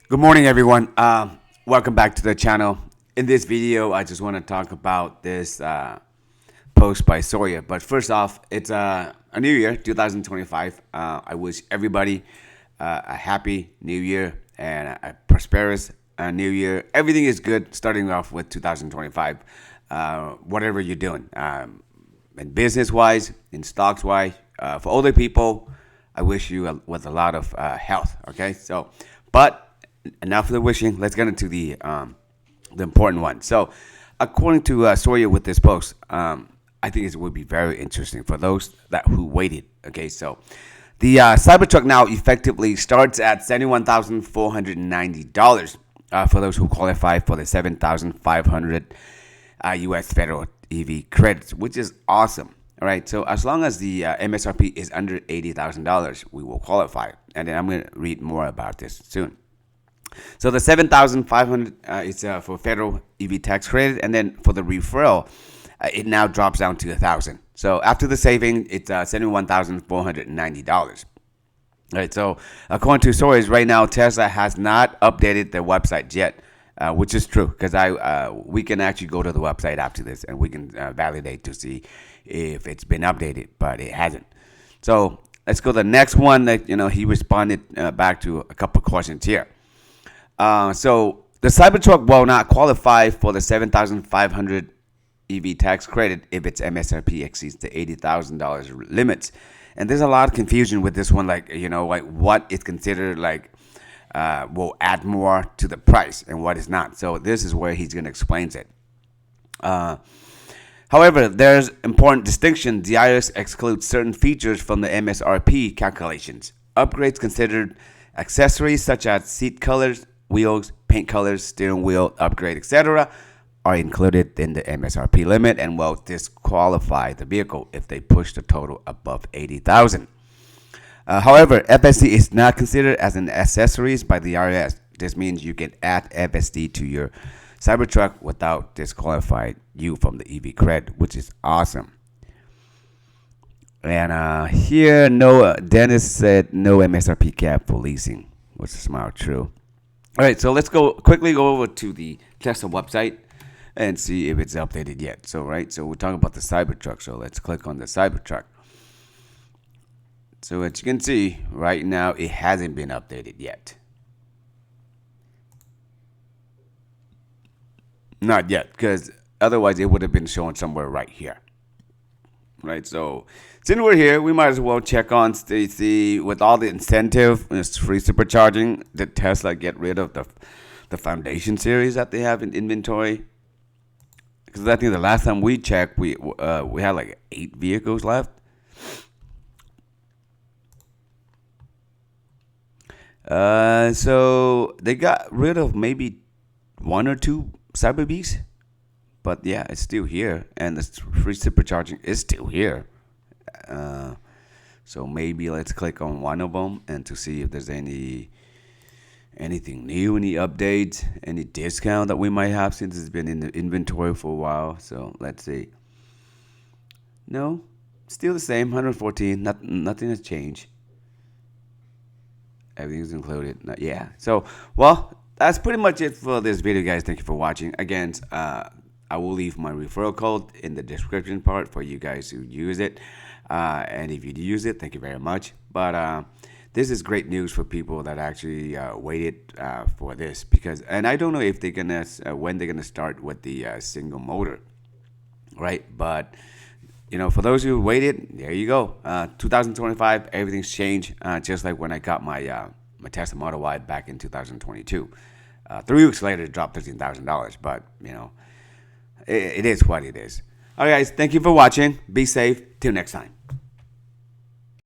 Good morning, everyone. Welcome back to the channel. In this video, I just want to talk about this post by Sawyer. But first off, it's a new year, 2025. I wish everybody a happy new year and a prosperous new year. Everything is good starting off with 2025. Whatever you're doing, in business-wise, in stocks-wise, for older people, I wish you with a lot of health. Okay, but enough of the wishing. Let's get into the important one. So, according to Sawyer with this post, I think it would be very interesting for those who waited. Okay, so the Cybertruck now effectively starts at $71,490 for those who qualify for the 7,500 U.S. federal EV credits, which is awesome. All right, so as long as the MSRP is under $80,000, we will qualify. And then I'm going to read more about this soon. So the 7,500 is for federal EV tax credit, and then for the referral, it now drops down to 1,000. So after the saving, it's $71,490. All right. So according to sources, right now Tesla has not updated their website yet, which is true because we can actually go to the website after this and we can validate to see if it's been updated, but it hasn't. So let's go to the next one. That he responded back to a couple of questions here. So the Cybertruck will not qualify for the 7,500 EV tax credit if its MSRP exceeds the $80,000 limits. And there's a lot of confusion with this one, like what is considered will add more to the price and what is not. So this is where he's going to explain it. However, there's important distinction. The IRS excludes certain features from the MSRP calculations. Upgrades considered accessories such as seat colors, wheels, paint colors, steering wheel upgrade, etc. are included in the MSRP limit and will disqualify the vehicle if they push the total above $80,000. However, FSD is not considered as an accessories by the IRS. This means you can add FSD to your Cybertruck without disqualifying you from the EV credit, which is awesome. And here, Dennis said no MSRP cap for leasing, which is not true. All right, so let's quickly go over to the Tesla website and see if it's updated yet. So we're talking about the Cybertruck. So let's click on the Cybertruck. So as you can see, right now it hasn't been updated yet. Not yet, because otherwise it would have been shown somewhere right here. Right, so since we're here, we might as well check on Stacy with all the incentive. It's free supercharging. Did Tesla get rid of the foundation series that they have in inventory? Because I think the last time we checked, we had like 8 vehicles left. So they got rid of maybe 1 or 2 Cyberbees. But yeah, it's still here, and the free supercharging is still here. So maybe let's click on one of them and to see if there's anything new, any updates, any discount that we might have since it's been in the inventory for a while. So let's see. No, still the same, 114. Nothing has changed. Everything's included. Yeah. So that's pretty much it for this video, guys. Thank you for watching. Again, I will leave my referral code in the description part for you guys who use it. And if you do use it, thank you very much. But this is great news for people that actually waited for this and I don't know if they're gonna when they're gonna start with the single motor, right? But for those who waited, there you go. 2025, everything's changed. Just like when I got my Tesla Model Y back in 2022. 3 weeks later, it dropped $13,000. But it is what it is. All right, guys. Thank you for watching. Be safe. Till next time.